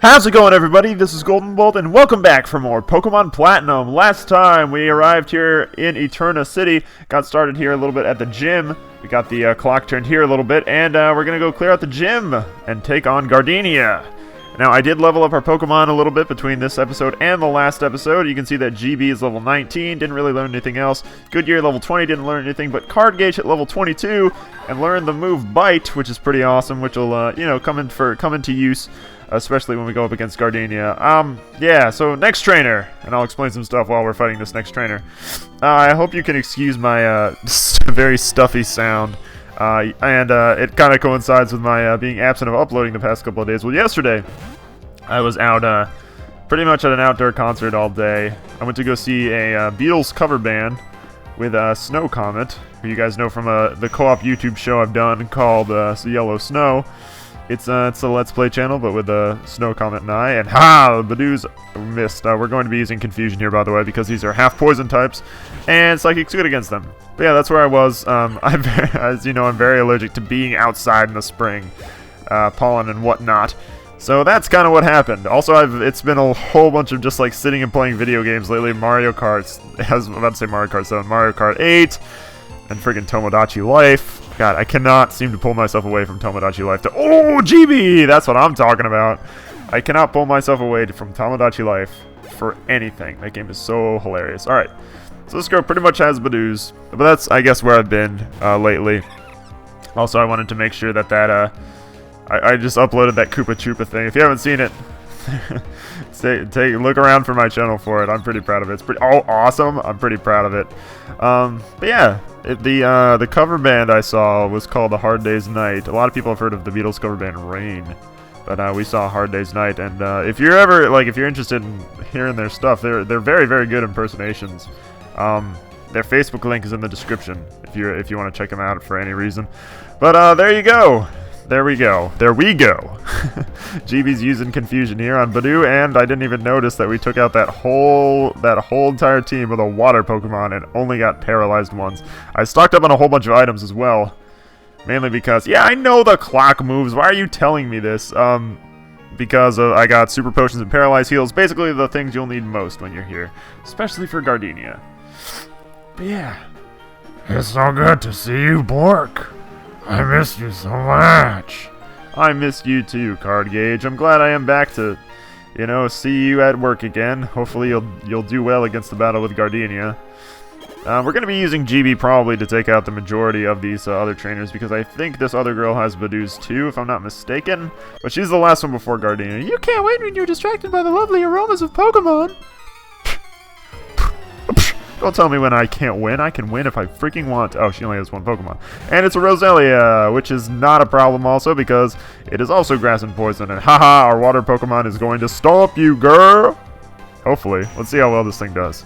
How's it going, everybody? This is Golden Bolt, and welcome back for more Pokemon Platinum. Last time we arrived here in Eterna City, got started here a little bit at the gym. We got the clock turned here a little bit, and we're gonna go clear out the gym and take on Gardenia. Now, I did level up our Pokemon a little bit between this episode and the last episode. You can see that Geebee is level 19, didn't really learn anything else. Goodyear level 20, didn't learn anything, but Cardgage at level 22 and learned the move Bite, which is pretty awesome, which will, come into use, especially when we go up against Gardenia. Yeah, so next trainer, and I'll explain some stuff while we're fighting this next trainer. I hope you can excuse my very stuffy sound. It kind of coincides with my being absent of uploading the past couple of days. Well, yesterday, I was out pretty much at an outdoor concert all day. I went to go see a Beatles cover band with Snow Comet, who you guys know from the co-op YouTube show I've done called Yellow Snow. It's a Let's Play channel, but with Snow Comet and I. And Badoo's missed. We're going to be using Confusion here, by the way, because these are half poison types, and Psychic's good against them. But yeah, that's where I was. As you know, I'm very allergic to being outside in the spring, pollen and whatnot. So that's kind of what happened. Also, it's been a whole bunch of just like sitting and playing video games lately. Mario Kart, I was about to say Mario Kart 7, Mario Kart 8, and friggin' Tomodachi Life. God, I cannot seem to pull myself away from Tomodachi Life to... Oh, Geebee! That's what I'm talking about. I cannot pull myself away from Tomodachi Life for anything. That game is so hilarious. Alright, so this girl pretty much has Badoo's, but that's, I guess, where I've been lately. Also, I wanted to make sure that I just uploaded that Koopa Troopa thing. If you haven't seen it, look around for my channel for it. I'm pretty proud of it. It's pretty awesome. I'm pretty proud of it. But yeah, the cover band I saw was called A Hard Day's Night. A lot of people have heard of the Beatles cover band Rain, but we saw A Hard Day's Night. And if you're interested in hearing their stuff, they're very, very good impersonations. Their Facebook link is in the description if you want to check them out for any reason. But there you go. There we go. There we go. Geebee's using Confusion here on Badoo, and I didn't even notice that we took out that whole entire team with a water Pokemon and only got paralyzed once. I stocked up on a whole bunch of items as well, mainly because, yeah, I know the clock moves. Why are you telling me this? Because I got Super Potions and Paralyze Heals, basically the things you'll need most when you're here, especially for Gardenia. But yeah, it's so good to see you, Bork. I missed you so much. I missed you too, Cardgage. I'm glad I am back to, see you at work again. Hopefully you'll do well against the battle with Gardenia. We're going to be using Geebee probably to take out the majority of these other trainers, because I think this other girl has Badoo's too, if I'm not mistaken. But she's the last one before Gardenia. You can't wait when you're distracted by the lovely aromas of Pokemon. Don't tell me when I can't win. I can win if I freaking want. Oh, she only has one Pokemon. And it's a Roserade, which is not a problem also because it is also grass and poison. And haha, our water Pokemon is going to stomp you, girl. Hopefully. Let's see how well this thing does.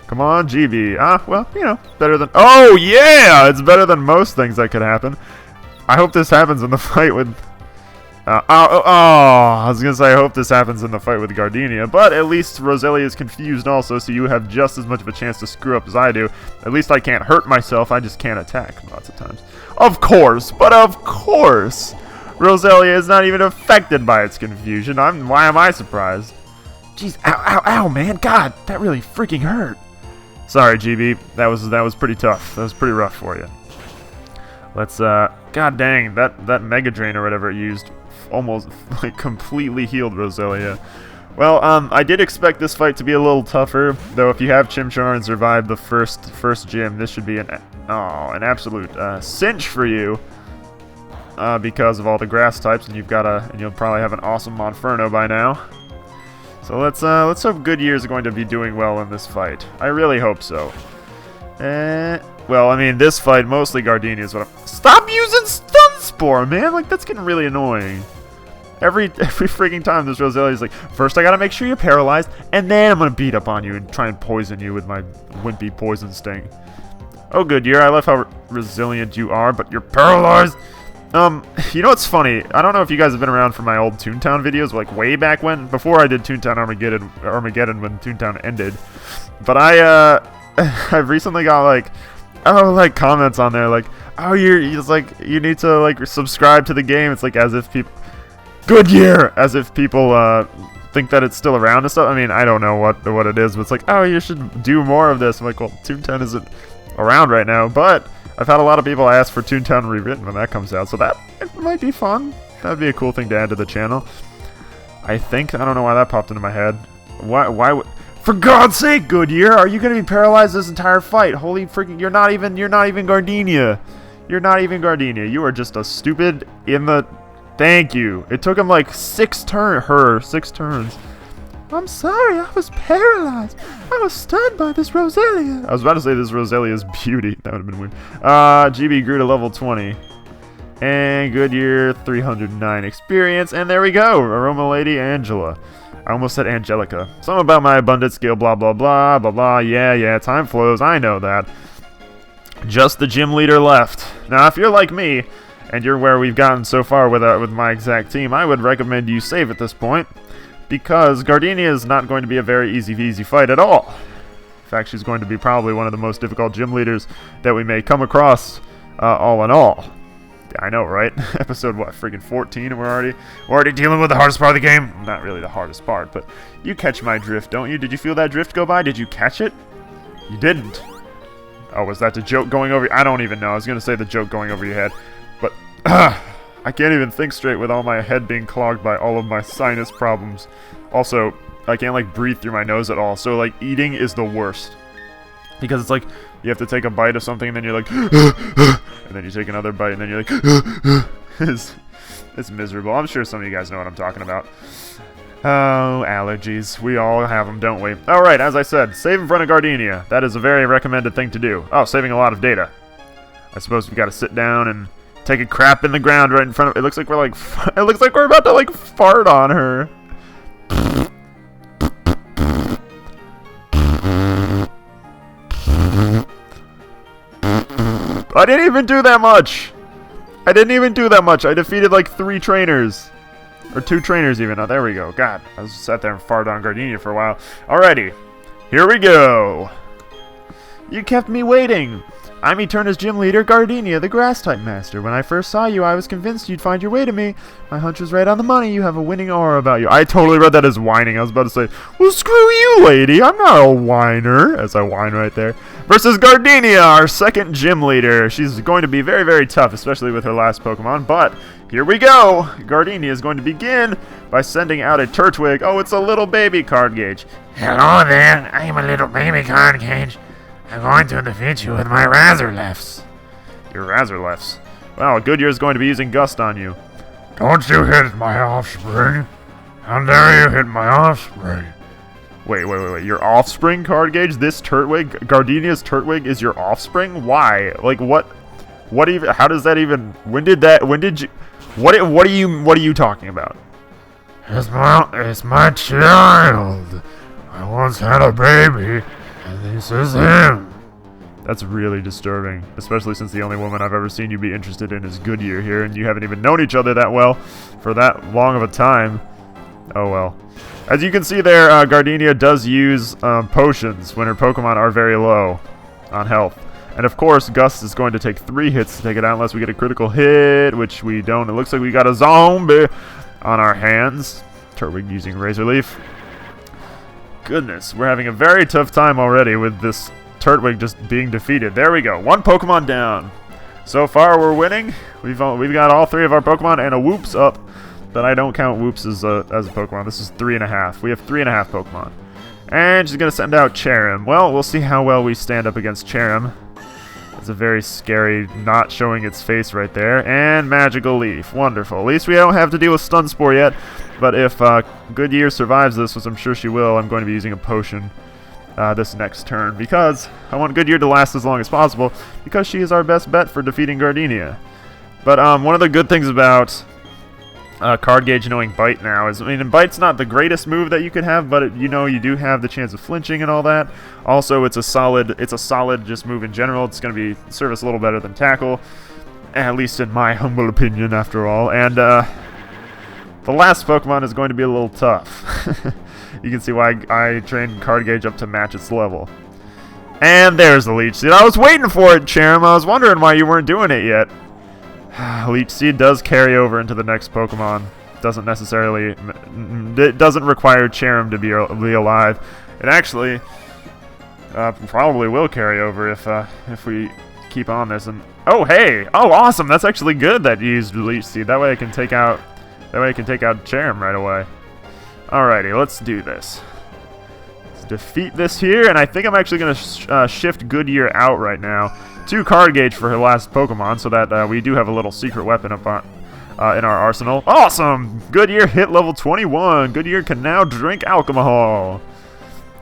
Come on, Geebee. Well, better than... Oh, yeah! It's better than most things that could happen. I hope this happens in the fight with... I was gonna say I hope this happens in the fight with Gardenia, but at least Roserade is confused also, so you have just as much of a chance to screw up as I do. At least I can't hurt myself, I just can't attack lots of times. Of course, Roserade is not even affected by its confusion. Why am I surprised? Jeez, ow, man, God, that really freaking hurt. Sorry, Geebee, that was pretty tough. That was pretty rough for you. Let's, god dang, that Mega Drain or whatever it used almost, completely healed Roserade. Well, I did expect this fight to be a little tougher, though if you have Chimchar and survived the first gym, this should be an absolute, cinch for you, because of all the grass types, and you'll probably have an awesome Monferno by now. So let's hope Goodyear is going to be doing well in this fight. I really hope so. Well, I mean, this fight, mostly Gardenia is what I'm... Stop using Stun Spore, man! Like, that's getting really annoying. Every freaking time this Roserade is like, first I gotta make sure you're paralyzed, and then I'm gonna beat up on you and try and poison you with my wimpy poison sting. Oh, Goodyear, I love how resilient you are, but you're paralyzed! You know what's funny? I don't know if you guys have been around for my old Toontown videos, like way back when, before I did Toontown Armageddon when Toontown ended. But I've recently got comments on there like, oh, you need to like subscribe to the game. It's like as if people Goodyear! As if people think that it's still around and stuff. I mean, I don't know what it is, but it's like, oh, you should do more of this. I'm like, well, Toontown isn't around right now, but I've had a lot of people ask for Toontown rewritten when that comes out, so that it might be fun. That would be a cool thing to add to the channel. I think. I don't know why that popped into my head. Why would... For God's sake, Goodyear, are you going to be paralyzed this entire fight? Holy freaking... You're not even Gardenia. You're not even Gardenia. You are just a stupid in the... Thank you. It took him like 6 turns. I'm sorry, I was paralyzed. I was stunned by this Roselia. I was about to say this Roselia's beauty. That would have been weird. Geebee grew to level 20. And Goodyear, 309 experience. And there we go. Aroma Lady Angela. I almost said Angelica. Something about my abundant skill, blah, blah, blah, blah, blah. Yeah, time flows. I know that. Just the gym leader left. Now, if you're like me, and you're where we've gotten so far with my exact team, I would recommend you save at this point, because Gardenia is not going to be a very easy fight at all. In fact, she's going to be probably one of the most difficult gym leaders that we may come across, all in all. I know, right? Episode, what, freaking 14, and we're already dealing with the hardest part of the game? Not really the hardest part, but you catch my drift, don't you? Did you feel that drift go by? Did you catch it? You didn't. Oh, was that the joke going over? I don't even know. I was going to say the joke going over your head, but I can't even think straight with all my head being clogged by all of my sinus problems. Also, I can't, like, breathe through my nose at all, so, like, eating is the worst. Because it's like, you have to take a bite of something, and then you're like, and then you take another bite, and then you're like, it's miserable. I'm sure some of you guys know what I'm talking about. Oh, allergies. We all have them, don't we? Alright, as I said, save in front of Gardenia. That is a very recommended thing to do. Oh, saving a lot of data. I suppose we've got to sit down and take a crap in the ground right in front of... It looks like we're like... It looks like we're about to, like, fart on her. I didn't even do that much! I defeated like 3 trainers. Or 2 trainers even. Oh, there we go. God, I was sat there and farted on Gardenia for a while. Alrighty. Here we go. You kept me waiting. I'm Eterna's gym leader, Gardenia, the Grass-type master. When I first saw you, I was convinced you'd find your way to me. My hunch was right on the money. You have a winning aura about you. I totally read that as whining. I was about to say, well, screw you, lady. I'm not a whiner, as I whine right there. Versus Gardenia, our second gym leader. She's going to be very, very tough, especially with her last Pokemon. But here we go. Gardenia is going to begin by sending out a Turtwig. Oh, it's a little baby Cardgage. Hello there, I'm a little baby Cardgage. I'm going to defeat you with my Razorlefts. Your Razorlefts. Well, Goodyear is going to be using Gust on you. Don't you hit my offspring. How dare you hit my offspring. Wait. Your offspring, Cardgage? This Turtwig? Gardenia's Turtwig is your offspring? Why? Like, what even, how does that even, when did you, what are you talking about? It's my child. I once had a baby, and this is him. That's really disturbing, especially since the only woman I've ever seen you be interested in is Goodyear here, and you haven't even known each other that well for that long of a time. Oh well. As you can see there, Gardenia does use potions when her Pokemon are very low on health. And of course, Gust is going to take 3 hits to take it out unless we get a critical hit, which we don't. It looks like we got a zombie on our hands. Turtwig using Razor Leaf. Goodness, we're having a very tough time already with this Turtwig just being defeated. There we go. 1 Pokemon down. So far, we're winning. We've got all 3 of our Pokemon and a Whoops up, but I don't count Whoops as a Pokemon. This is 3.5. We have 3.5 Pokemon. And she's going to send out Cherim. Well, we'll see how well we stand up against Cherim. It's a very scary not showing its face right there. And Magical Leaf. Wonderful. At least we don't have to deal with Stun Spore yet. But if Goodyear survives this, which I'm sure she will, I'm going to be using a potion this next turn. Because I want Goodyear to last as long as possible. Because she is our best bet for defeating Gardenia. But one of the good things about Cardgage knowing Bite now is, I mean, Bite's not the greatest move that you could have, but you do have the chance of flinching and all that. Also, it's a solid just move in general. It's going to be serve us a little better than Tackle, at least in my humble opinion, after all. And the last Pokemon is going to be a little tough. You can see why I trained Cardgage up to match its level. And there's the Leech Seed. I was waiting for it, Cherim. I was wondering why you weren't doing it yet. Leech Seed does carry over into the next Pokemon. doesn't necessarily... It doesn't require Cherim to be alive. It actually probably will carry over if we keep on this. And oh, hey! Oh, awesome! That's actually good that you used Leech Seed. That way I can take out... Cherim right away. Alrighty, let's do this. Let's defeat this here, and I think I'm actually going to shift Goodyear out right now to Cardgage for her last Pokemon, so that we do have a little secret weapon up on, in our arsenal. Awesome! Goodyear hit level 21. Goodyear can now drink alcohol.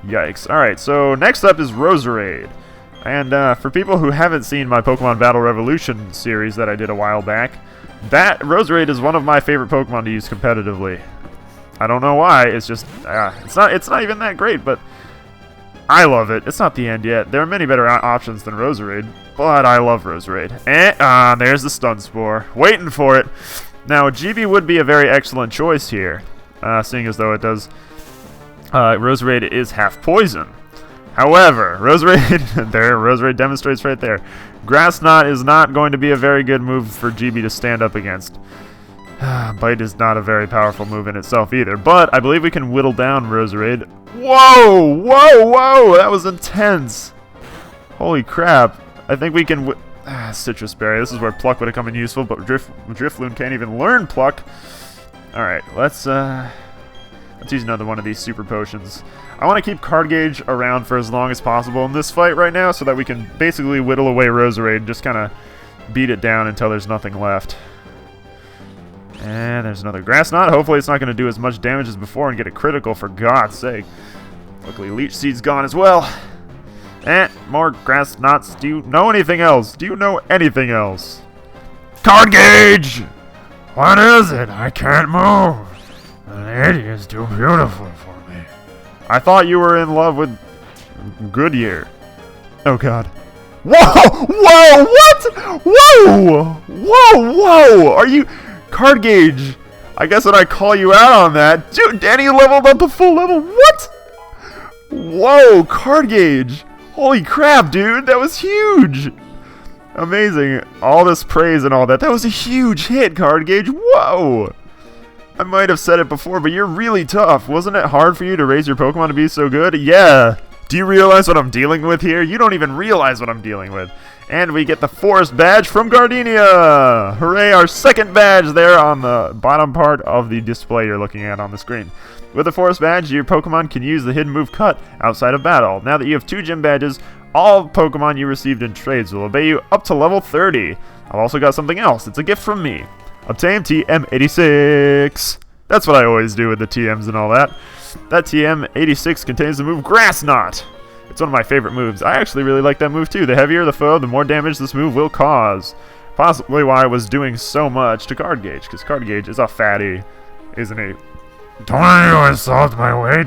Yikes. Alright, so next up is Roserade. And for people who haven't seen my Pokemon Battle Revolution series that I did a while back, that Roserade is one of my favorite Pokemon to use competitively. I don't know why. It's just it's not even that great, but I love it. It's not the end yet. There are many better options than Roserade, but I love Roserade. And there's the Stun Spore, waiting for it. Now Geebee would be a very excellent choice here, seeing as though it does. Roserade is half poison. However, Roserade demonstrates right there. Grass Knot is not going to be a very good move for Geebee to stand up against. Bite is not a very powerful move in itself either, but I believe we can whittle down Roserade. Whoa! Whoa! Whoa! That was intense! Holy crap. I think we can... Citrus Berry. This is where Pluck would have come in useful, but Drifloon can't even learn Pluck. Alright, let's use another one of these super potions. I want to keep Cardgage around for as long as possible in this fight right now so that we can basically whittle away Roserade and just kind of beat it down until there's nothing left. And there's another Grass Knot. Hopefully it's not going to do as much damage as before and get a critical, for God's sake. Luckily Leech Seed's gone as well. And more Grass Knots. Do you know anything else? Do you know anything else? Cardgage! What is it? I can't move. The lady is too beautiful for me. I thought you were in love with Goodyear. Oh, God. Whoa! Whoa! What? Whoa! Whoa! Whoa! Are you... Cardgage! I guess when I call you out on that... Dude, Danny leveled up to full level. What? Whoa! Cardgage! Holy crap, dude! That was huge! Amazing. All this praise and all that. That was a huge hit, Cardgage. Whoa! I might have said it before, but you're really tough. Wasn't it hard for you to raise your Pokemon to be so good? Yeah. Do you realize what I'm dealing with here? You don't even realize what I'm dealing with. And we get the Forest Badge from Gardenia! Hooray, our second badge there on the bottom part of the display you're looking at on the screen. With the Forest Badge, your Pokemon can use the hidden move Cut outside of battle. Now that you have 2 gym badges, all Pokemon you received in trades will obey you up to level 30. I've also got something else. It's a gift from me. Obtain TM86. That's what I always do with the TMs and all that. That TM86 contains the move Grass Knot. It's one of my favorite moves. I actually really like that move too. The heavier the foe, the more damage this move will cause. Possibly why I was doing so much to Cardgage, because Cardgage is a fatty, isn't he? Don't you insult my weight.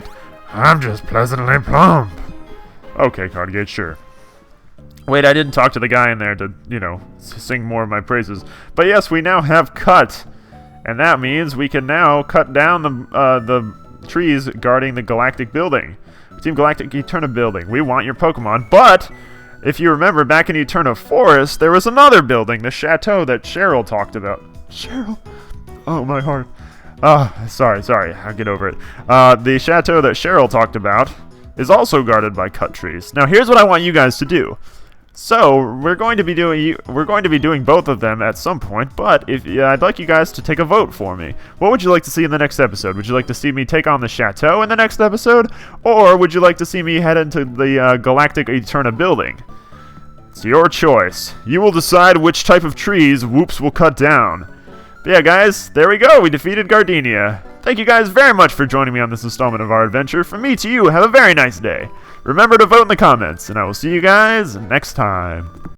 I'm just pleasantly plump. Okay, Cardgage, sure. Wait, I didn't talk to the guy in there to, you know, sing more of my praises. But yes, we now have Cut. And that means we can now cut down the trees guarding the Galactic Building. Team Galactic Eterna Building. We want your Pokemon, but if you remember back in Eterna Forest, there was another building, the Chateau that Cheryl talked about. Cheryl? Oh, my heart. Sorry, I'll get over it. The Chateau that Cheryl talked about is also guarded by cut trees. Now, here's what I want you guys to do. So, we're going to be doing both of them at some point, but I'd like you guys to take a vote for me. What would you like to see in the next episode? Would you like to see me take on the Chateau in the next episode? Or would you like to see me head into the Galactic Eterna Building? It's your choice. You will decide which type of trees Whoops will cut down. But yeah, guys, there we go. We defeated Gardenia. Thank you guys very much for joining me on this installment of our adventure. From me to you, have a very nice day. Remember to vote in the comments, and I will see you guys next time.